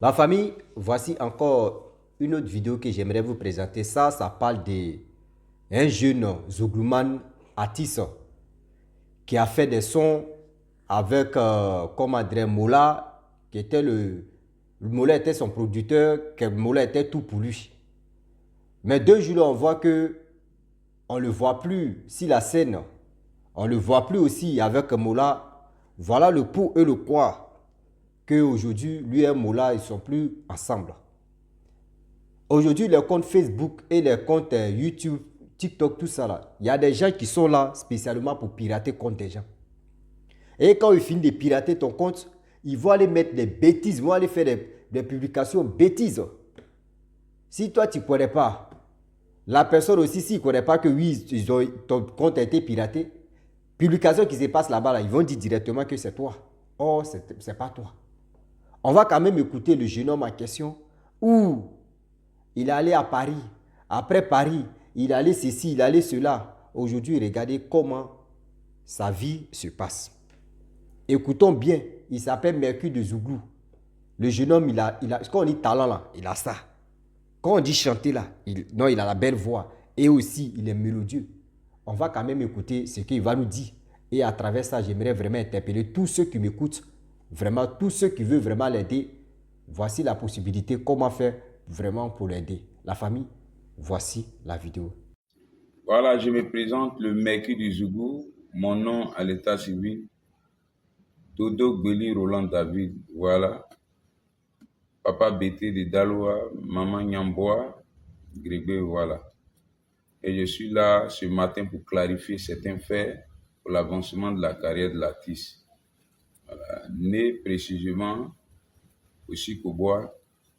La famille, voici encore une autre vidéo que j'aimerais vous présenter. Ça parle d'un jeune Zouglouman artiste qui a fait des sons avec, comment dire, Mola, qui était Mola était son producteur, que Mola était tout pour lui. Mais deux jours, on voit que on ne le voit plus sur la scène. On ne le voit plus aussi avec Mola. Voilà le pour et le quoi qu'aujourd'hui, lui et Mola, ils ne sont plus ensemble. Aujourd'hui, les comptes Facebook et les comptes YouTube, TikTok, tout ça là, il y a des gens qui sont là spécialement pour pirater compte des gens. Et quand ils finissent de pirater ton compte, ils vont aller mettre des bêtises, ils vont aller faire des publications bêtises. Si toi tu ne connais pas, la personne aussi, s'il ne connaît pas que oui, ton compte a été piraté, publication qui se passe là-bas, là, ils vont dire directement que c'est toi. Oh, ce n'est pas toi. On va quand même écouter le jeune homme en question où il est allé à Paris. Après Paris, il est allé ceci, il est allé cela. Aujourd'hui, regardez comment sa vie se passe. Écoutons bien, il s'appelle Mercure de Zouglou. Le jeune homme, quand on dit talent là, il a ça. Quand on dit chanter là, non, il a la belle voix. Et aussi, il est mélodieux. On va quand même écouter ce qu'il va nous dire. Et à travers ça, j'aimerais vraiment interpeller tous ceux qui m'écoutent, vraiment tous ceux qui veulent vraiment l'aider. Voici la possibilité, comment faire vraiment pour l'aider. La famille, voici la vidéo. Voilà, je me présente le Mercure du Zougou. Mon nom à l'état civil, Dodo Gbeli Roland David. Voilà. Papa BT de Daloa, maman Nyamboa, Grébé, voilà. Et je suis là ce matin pour clarifier certains faits pour l'avancement de la carrière de l'artiste. Né précisément au Chicobois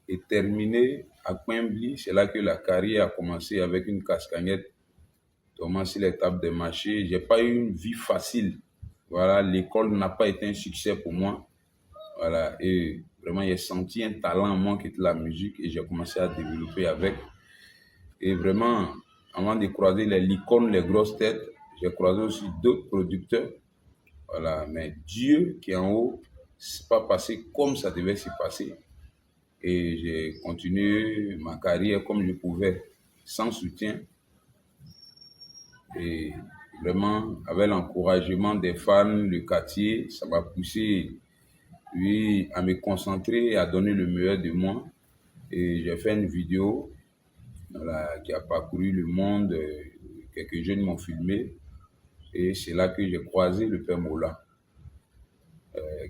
et terminé à Quimbly, c'est là que la carrière a commencé avec une cascagnette. Thomas sur les tables de marché. J'ai pas eu une vie facile. Voilà, l'école n'a pas été un succès pour moi. Voilà, et vraiment, j'ai senti un talent en moi qui était la musique et j'ai commencé à développer avec. Et vraiment, avant de croiser les licornes, les grosses têtes, j'ai croisé aussi d'autres producteurs. Voilà, mais Dieu qui est en haut, c'est pas passé comme ça devait se passer. Et j'ai continué ma carrière comme je pouvais, sans soutien. Et vraiment, avec l'encouragement des fans, le quartier, ça m'a poussé, oui, à me concentrer et à donner le meilleur de moi. Et j'ai fait une vidéo, voilà, qui a parcouru le monde. Quelques jeunes m'ont filmé. Et c'est là que j'ai croisé le père Mola,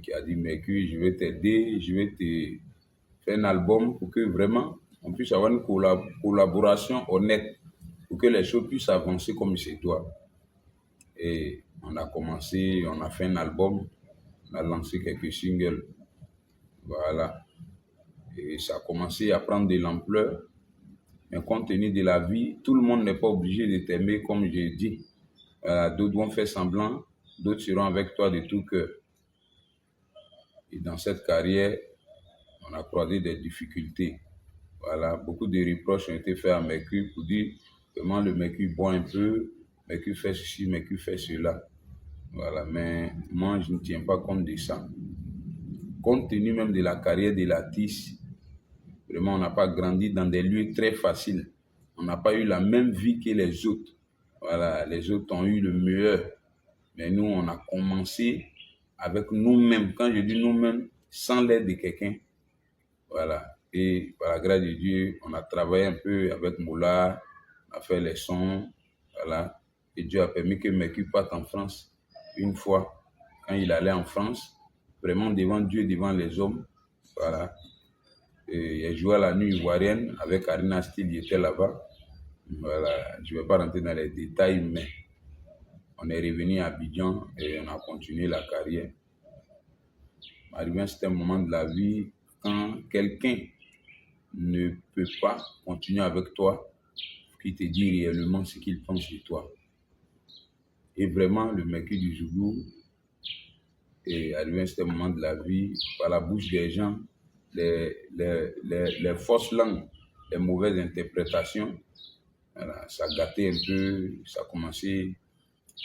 qui a dit, Mercure, je vais t'aider, je vais te faire un album pour que vraiment on puisse avoir une collaboration honnête, pour que les choses puissent avancer comme il se doit. Et on a commencé, on a fait un album, on a lancé quelques singles. Voilà. Et ça a commencé à prendre de l'ampleur. Mais compte tenu de la vie, tout le monde n'est pas obligé de t'aimer, comme j'ai dit. D'autres vont faire semblant, d'autres seront avec toi de tout cœur. Et dans cette carrière, on a croisé des difficultés. Voilà, beaucoup de reproches ont été faits à Mercure pour dire comment le Mercure boit un peu, Mercure fait ceci, Mercure fait cela. Voilà, mais moi, je ne tiens pas compte de ça. Compte tenu même de la carrière de l'artiste, vraiment, on n'a pas grandi dans des lieux très faciles. On n'a pas eu la même vie que les autres. Voilà, les autres ont eu le meilleur. Mais nous, on a commencé avec nous-mêmes. Quand je dis nous-mêmes, sans l'aide de quelqu'un. Voilà. Et par la grâce de Dieu, on a travaillé un peu avec Moula, on a fait les sons. Voilà. Et Dieu a permis que Mercure parte en France une fois. Quand il allait en France, vraiment devant Dieu, devant les hommes. Voilà. Et il a joué à la nuit ivoirienne avec Arina Steele, il était là-bas. Voilà. Je ne vais pas rentrer dans les détails, mais on est revenu à Abidjan et on a continué la carrière. Arrivé à un certain moment de la vie, quand quelqu'un ne peut pas continuer avec toi, qui te dit réellement ce qu'il pense de toi. Et vraiment, le Mercure du Zougou est arrivé à un certain moment de la vie, par la bouche des gens, les fausses langues, les mauvaises interprétations, voilà, ça gâtait un peu, ça a commencé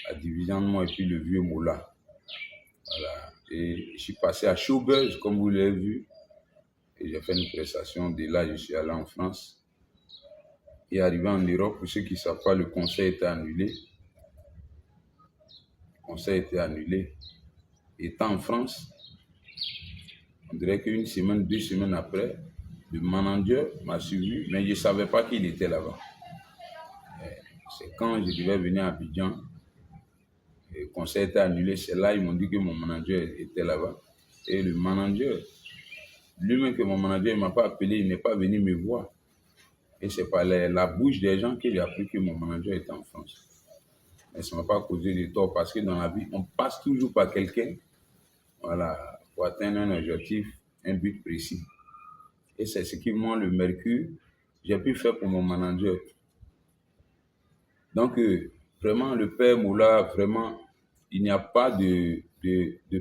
à diviser en moi et puis le vieux Moula. Voilà. Et je suis passé à Showbuzz, comme vous l'avez vu. Et j'ai fait une prestation. De là, je suis allé en France. Et arrivé en Europe, pour ceux qui ne savent pas, le concert était annulé. Le concert était annulé. Étant en France, on dirait qu'une semaine, 2 semaines après, le manager m'a suivi, mais je ne savais pas qu'il était là-bas. C'est quand je devais venir à Abidjan, le concert était annulé, c'est là ils m'ont dit que mon manager était là-bas. Et le manager, lui-même que mon manager ne m'a pas appelé, il n'est pas venu me voir. Et c'est par la bouche des gens que j'ai appris que mon manager était en France. Mais ça ne m'a pas causé de tort parce que dans la vie, on passe toujours par quelqu'un, voilà, pour atteindre un objectif, un but précis. Et c'est ce qui, moi, le Mercure, j'ai pu faire pour mon manager. Donc, vraiment, le père Moula, vraiment, il n'y a pas de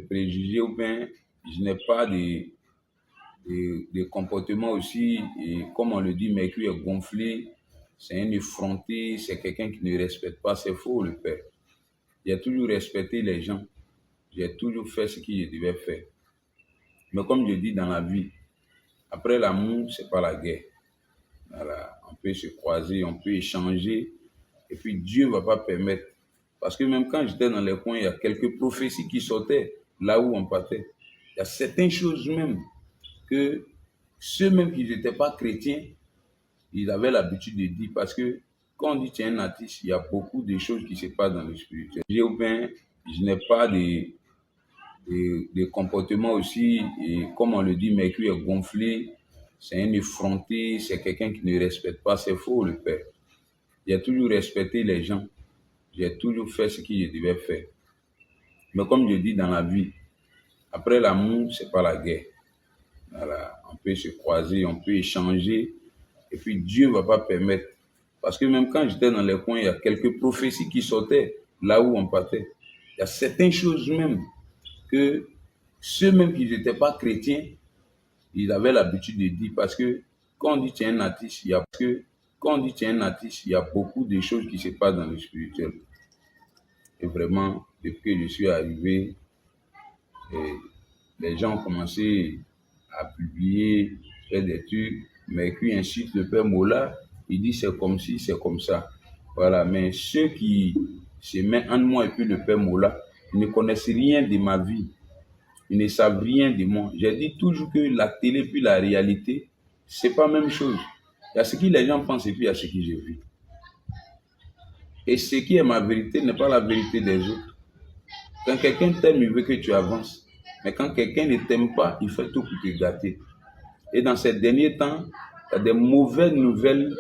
préjugés ou bien je n'ai pas de comportement aussi, et comme on le dit, Mercure est gonflé, c'est un effronté, c'est quelqu'un qui ne respecte pas, c'est faux le père. J'ai toujours respecté les gens, j'ai toujours fait ce que je devais faire. Mais comme je dis dans la vie, après l'amour, c'est pas la guerre. Voilà, on peut se croiser, on peut échanger, et puis Dieu ne va pas permettre. Parce que même quand j'étais dans les coins, il y a quelques prophéties qui sortaient là où on partait. Il y a certaines choses même que ceux même qui n'étaient pas chrétiens, ils avaient l'habitude de dire. Parce que quand on dit tiens un artiste, il y a beaucoup de choses qui se passent dans le spirituel. Je n'ai pas de comportement aussi, et comme on le dit, Mercure est gonflé, c'est un effronté, c'est quelqu'un qui ne respecte pas, c'est faux le père. J'ai toujours respecté les gens, j'ai toujours fait ce que je devais faire. Mais comme je dis dans la vie, après l'amour, c'est pas la guerre. Voilà, on peut se croiser, on peut échanger, et puis Dieu ne va pas permettre. Parce que même quand j'étais dans les coins, il y a quelques prophéties qui sortaient là où on partait. Il y a certaines choses même que ceux même qui n'étaient pas chrétiens, ils avaient l'habitude de dire. Parce que quand on dit tiens un artiste, il y a beaucoup de choses qui se passent dans le spirituel. Et vraiment, depuis que je suis arrivé, les gens ont commencé à publier, faire des trucs, mais qui incite le père Mola, il dit c'est comme ci, c'est comme ça. Voilà, mais ceux qui se mettent en moi et puis le père Mola, ils ne connaissent rien de ma vie, ils ne savent rien de moi. J'ai dit toujours que la télé puis la réalité, c'est pas la même chose. Il y a ce que les gens pensent et puis il y a ce que j'ai vu. Et ce qui est ma vérité n'est pas la vérité des autres. Quand quelqu'un t'aime, il veut que tu avances. Mais quand quelqu'un ne t'aime pas, il fait tout pour te gâter. Et dans ces derniers temps, il y a des mauvaises nouvelles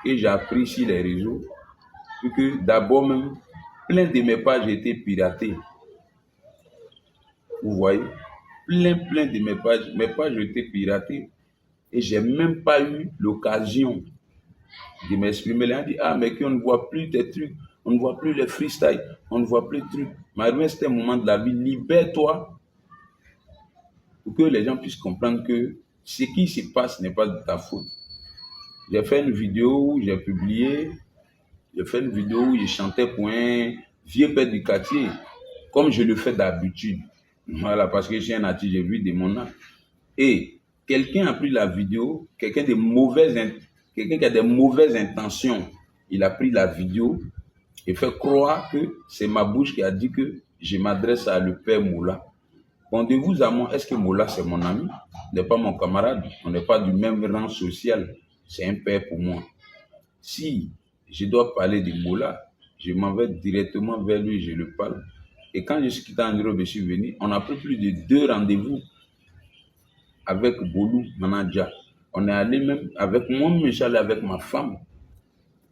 que j'ai apprises sur les réseaux. Puis que d'abord même, plein de mes pages ont été piratées. Vous voyez? Plein de mes pages ont été piratées. Et j'ai même pas eu l'occasion de m'exprimer. Les gens disent, ah, mais qu'on ne voit plus tes trucs, on ne voit plus les freestyles, on ne voit plus de trucs. Mais c'était un moment de la vie, libère-toi pour que les gens puissent comprendre que ce qui se passe n'est pas de ta faute. J'ai fait une vidéo où j'ai publié, où je chantais pour un vieux père du quartier, comme je le fais d'habitude. Voilà, parce que je suis un artiste, j'ai vu de mon âge. Et quelqu'un a pris la vidéo, quelqu'un qui a des mauvaises intentions, il a pris la vidéo et fait croire que c'est ma bouche qui a dit que je m'adresse à le père Moula. Bon, de vous à moi, est-ce que Moula c'est mon ami? Il n'est pas mon camarade, on n'est pas du même rang social, c'est un père pour moi. Si je dois parler de Moula, je m'en vais directement vers lui, je le parle. Et quand je suis quitté en Europe, je suis venu, on a pris plus de 2 rendez-vous avec Bolou Manadja. On est allé même avec moi, mais j'allais avec ma femme.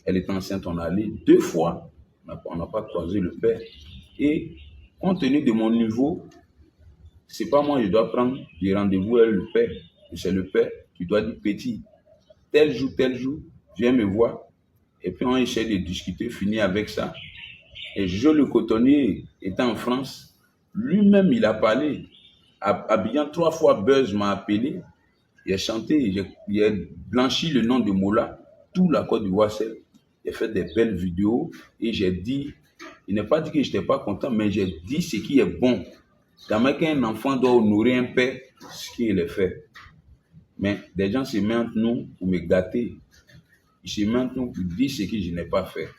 Elle est enceinte, on est allé 2 fois. On n'a pas croisé le père. Et compte tenu de mon niveau, c'est pas moi, je dois prendre des rendez-vous avec le père. C'est le père qui doit dire petit. Tel jour, viens me voir. Et puis on essaie de discuter, finir avec ça. Et Jo le cotonnier étant en France, lui-même il a parlé. Abidjan 3 fois Buzz m'a appelé. Il a chanté, il a blanchi le nom de Moula, tout la Côte d'Ivoire. J'ai fait des belles vidéos et j'ai dit, il n'est pas dit que je n'étais pas content, mais j'ai dit ce qui est bon. Quand même qu'un enfant doit honorer un père, ce qu'il est fait. Mais des gens se mettent entre nous pour me gâter. Ils se mettent entre nous pour dire ce que je n'ai pas fait.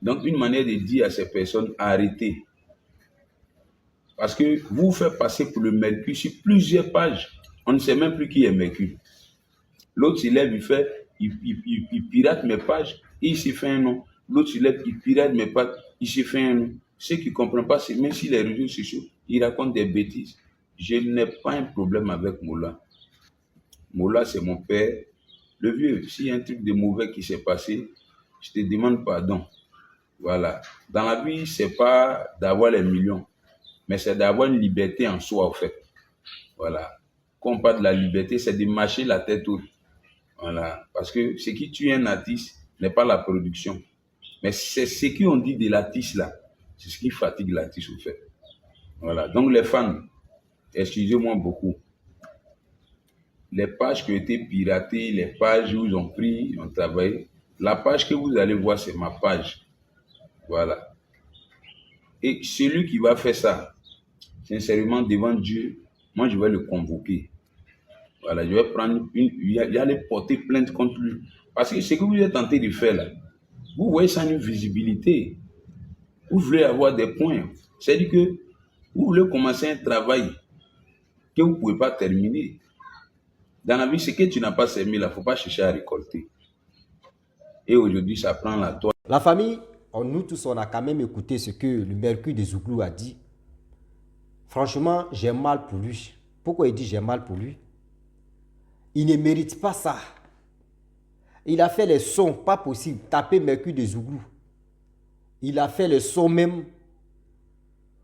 Donc, une manière de dire à ces personnes, arrêtez. Parce que vous faites passer pour le Mercure sur plusieurs pages. On ne sait même plus qui est Mercure. L'autre se lève, il pirate mes pages et il se fait un nom. L'autre se lève, il pirate mes pages, il se fait un nom. Ceux qui ne comprennent pas, c'est même si les réseaux sociaux, ils racontent des bêtises. Je n'ai pas un problème avec Moula. Moula, c'est mon père. Le vieux, s'il y a un truc de mauvais qui s'est passé, je te demande pardon. Voilà. Dans la vie, c'est pas d'avoir les millions, mais c'est d'avoir une liberté en soi, en fait. Voilà. Quand on parle de la liberté, c'est de marcher la tête haute. Voilà. Parce que ce qui tue un artiste n'est pas la production. Mais c'est ce qu'on dit de l'artiste là. C'est ce qui fatigue l'artiste, au fait. Voilà. Donc, les fans, excusez-moi beaucoup. Les pages qui ont été piratées, les pages où ils ont pris, ils ont travaillé, la page que vous allez voir, c'est ma page. Voilà. Et celui qui va faire ça, sincèrement, devant Dieu, moi, je vais le convoquer. Voilà, je vais prendre aller porter plainte contre lui. Parce que ce que vous êtes tenté de faire là, vous voyez ça une visibilité. Vous voulez avoir des points. C'est-à-dire que vous voulez commencer un travail que vous ne pouvez pas terminer. Dans la vie, ce que tu n'as pas semé là, il ne faut pas chercher à récolter. Et aujourd'hui, ça prend la toile. La famille, nous tous, on a quand même écouté ce que le Mercure des Zouglou a dit. Franchement, j'ai mal pour lui. Pourquoi il dit j'ai mal pour lui? Il ne mérite pas ça. Il a fait les sons, pas possible. Taper Mercure des Zouglou. Il a fait le son même.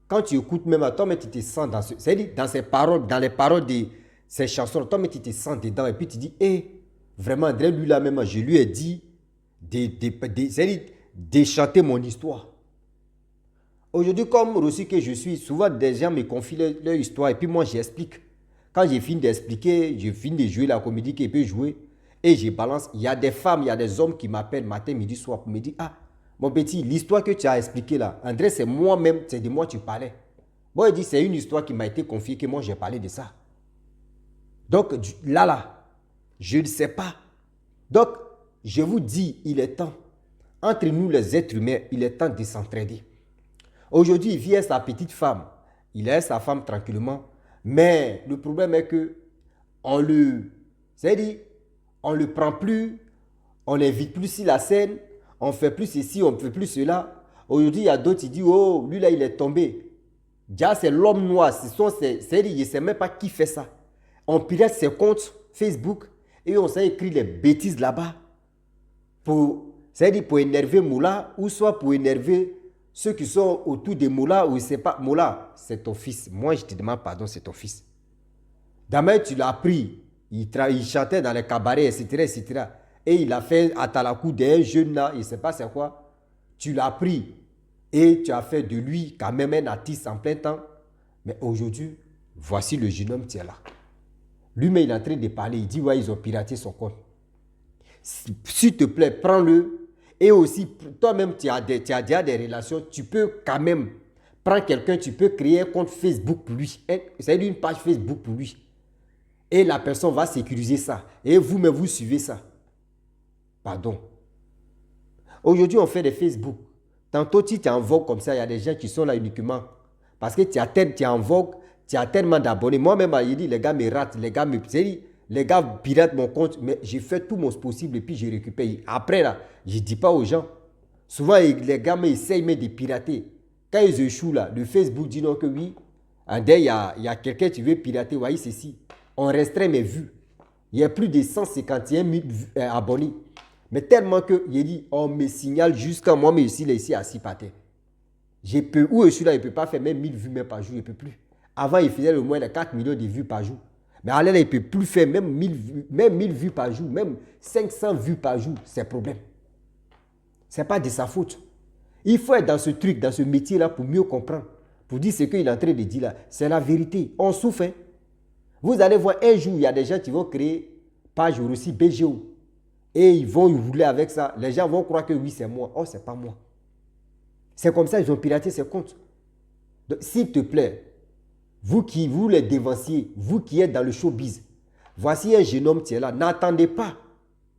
Quand tu écoutes même, toi, mais tu te sens dans ce. C'est-à-dire, dans ses paroles, dans les paroles de ses chansons, toi, mais tu te sens dedans. Et puis tu dis, hé, vraiment, André, lui là même, je lui ai dit de chanter mon histoire. Aujourd'hui, comme aussi que je suis, souvent des gens me confient leur histoire et puis moi j'explique. Quand j'ai fini d'expliquer, je finis de jouer la comédie qu'il peut jouer et je balance. Il y a des femmes, il y a des hommes qui m'appellent matin, midi, soir pour me dire, ah, mon petit, l'histoire que tu as expliquée là, André, c'est moi-même, c'est de moi que tu parlais. Bon, il dit, c'est une histoire qui m'a été confiée, que moi j'ai parlé de ça. Donc là, je ne sais pas. Donc, je vous dis, il est temps, entre nous les êtres humains, il est temps de s'entraider. Aujourd'hui, il vit avec sa petite femme. Il est avec sa femme tranquillement. Mais le problème est que on le, c'est-à-dire, on le prend plus, on n'invite plus sur la scène, on fait plus ceci, on fait plus cela. Aujourd'hui, il y a d'autres qui disent, oh, lui là, il est tombé. Déjà, c'est l'homme noir. C'est-à-dire, je ne sais même pas qui fait ça. On pirate ses comptes Facebook et on s'est écrit les bêtises là-bas. C'est-à-dire pour énerver Moula ou soit pour énerver ceux qui sont autour de Moula ou c'est pas Moula, c'est ton fils. Moi, je te demande pardon, c'est ton fils. Demain, tu l'as pris. Il chantait dans les cabarets, etc., etc. Et il a fait à Talakou d'un jeune là, il ne sait pas c'est quoi. Tu l'as pris et tu as fait de lui quand même un artiste en plein temps. Mais aujourd'hui, voici le jeune homme qui est là. Lui-même, il est en train de parler. Il dit, ouais, ils ont piraté son compte. S'il te plaît, prends-le. Et aussi, toi-même, tu as déjà des relations. Tu peux quand même prendre quelqu'un, tu peux créer un compte Facebook pour lui. C'est-à-dire une page Facebook pour lui. Et la personne va sécuriser ça. Et vous-même, vous suivez ça. Pardon. Aujourd'hui, on fait des Facebook. Tantôt, tu es en vogue comme ça, il y a des gens qui sont là uniquement. Parce que tu es en vogue, tu as tellement d'abonnés. Moi-même, il dit, les gars me ratent, les gars piratent mon compte, mais j'ai fait tout mon possible et puis j'ai récupéré. Après, là, je ne dis pas aux gens. Souvent, les gars essayent de pirater. Quand ils échouent, là, le Facebook dit non que oui. Il y a quelqu'un qui veut pirater, voyez ceci. On restreint mes vues. Il y a plus de 151 000 abonnés. Mais tellement que, il dit, on me signale jusqu'à moi, mais ici assis par terre. Où je suis là, il ne peut pas faire même 1000 vues même par jour, il ne peut plus. Avant, il faisait au moins 4 millions de vues par jour. Mais là, il ne peut plus faire même 1000 vues par jour, même 500 vues par jour, c'est un problème. Ce n'est pas de sa faute. Il faut être dans ce truc, dans ce métier-là pour mieux comprendre. Pour dire ce qu'il est en train de dire là. C'est la vérité. On souffre. Vous allez voir un jour, il y a des gens qui vont créer page aussi BGO. Et ils vont rouler avec ça. Les gens vont croire que oui, c'est moi. Oh, c'est pas moi. C'est comme ça, ils ont piraté ces comptes. Donc, s'il te plaît, vous les dévanciez, vous qui êtes dans le showbiz, Voici un jeune homme qui est là. N'attendez pas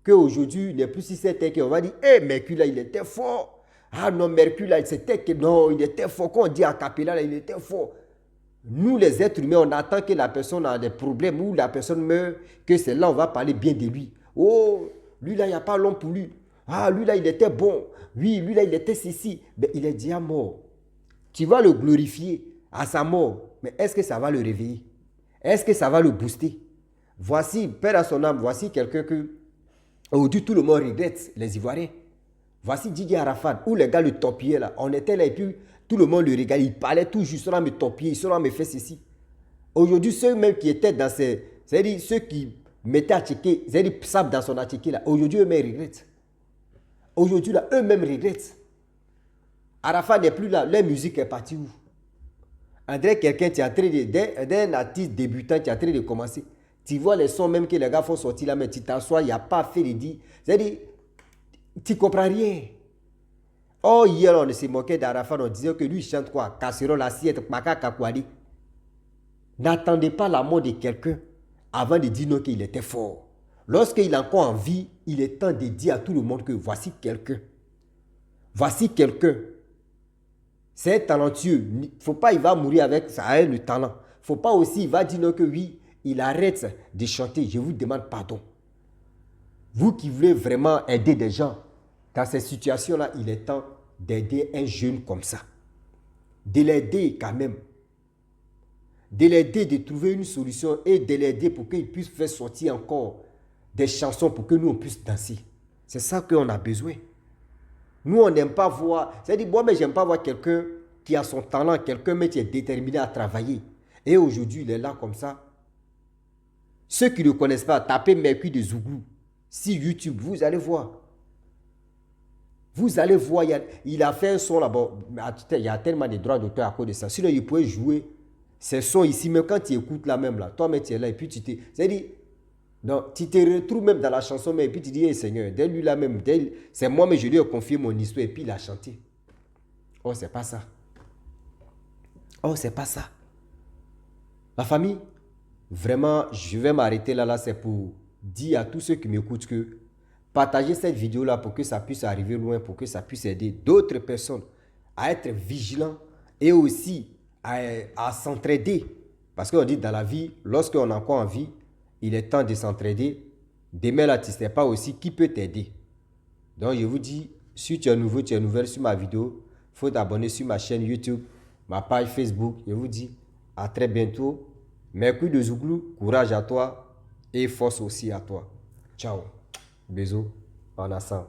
qu'aujourd'hui, il n'est plus si certain qu'on va dire, hé, Mercure là, il était fort. Ah non, Mercure là, c'était que non, il était fort. Quand on dit à Capella là, il était fort. Nous, les êtres humains, on attend que la personne a des problèmes ou la personne meurt, que c'est là on va parler bien de lui. Oh, lui là, il n'y a pas l'homme pour lui. Ah, lui là, il était bon. Oui, lui là, il était ceci. Mais il est déjà mort. Tu vas le glorifier à sa mort. Mais est-ce que ça va le réveiller? Est-ce que ça va le booster? Voici, Père à son âme, voici quelqu'un que aujourd'hui tout le monde regrette, les Ivoiriens. Voici Didier Arafat, où les gars le torpillaient là. On était là et puis tout le monde le regardait. Il parlait tout juste, là me torpiller, ils sont là me faire ceci. Aujourd'hui, ceux même qui étaient dans ces... C'est-à-dire ceux qui mettaient à checker, c'est-à-dire savent dans son attiqué là. Aujourd'hui, eux-mêmes regrettent. Aujourd'hui, là, eux-mêmes regrettent. Arafat n'est plus là, leur musique est partie où? André, quelqu'un, tu es en train de... d'un artiste débutant, tu es en train de commencer. Tu vois les sons même que les gars font sortir là, mais tu t'assois, il n'y a pas fait de dire. C'est-à-dire, tu ne comprends rien. Oh, hier, on se moquait d'Arafat, on disait que lui, il chante quoi? Casserole, assiette, maka, kakwadi. N'attendez pas la mort de quelqu'un avant de dire non qu'il était fort. Lorsqu'il est encore en vie, il est temps de dire à tout le monde que voici quelqu'un. Voici quelqu'un. C'est talentueux. Il ne faut pas, il va mourir avec ça, le talent. Il ne faut pas aussi, il va dire non que oui, il arrête de chanter. Je vous demande pardon. Vous qui voulez vraiment aider des gens, dans ces situations-là, il est temps d'aider un jeune comme ça. De l'aider quand même. De l'aider de trouver une solution et de l'aider pour qu'il puisse faire sortir encore des chansons pour que nous, on puisse danser. C'est ça qu'on a besoin. Nous, on n'aime pas voir... C'est-à-dire, moi, mais j'aime pas voir quelqu'un qui a son talent, quelqu'un mais qui est déterminé à travailler. Et aujourd'hui, il est là comme ça. Ceux qui ne le connaissent pas, tapez Mercure de Zouglou. Si YouTube, vous allez voir. Vous allez voir, il a fait un son là-bas. Il y a tellement de droits d'auteur à cause de ça. Sinon, il pouvait jouer ces sons ici, même quand tu écoutes là même là. Toi-même, tu es là et puis tu te... C'est-à-dire, donc, tu te retrouves même dans la chanson, mais et puis tu dis, hey, Seigneur, dès lui là même, c'est moi, mais je lui ai confié mon histoire et puis il a chanté. Oh, c'est pas ça. Oh, c'est pas ça. La famille, vraiment, je vais m'arrêter là, c'est pour dire à tous ceux qui m'écoutent que partagez cette vidéo-là pour que ça puisse arriver loin, pour que ça puisse aider d'autres personnes à être vigilants et aussi à s'entraider. Parce qu'on dit dans la vie, lorsqu'on est encore en vie, il est temps de s'entraider. Demain là, tu ne sais pas aussi qui peut t'aider. Donc je vous dis, si tu es nouveau, tu es nouvelle sur ma vidéo, il faut t'abonner sur ma chaîne YouTube, ma page Facebook. Je vous dis à très bientôt. Mercure de Zouglou, courage à toi et force aussi à toi. Ciao. Bisous. En ensemble.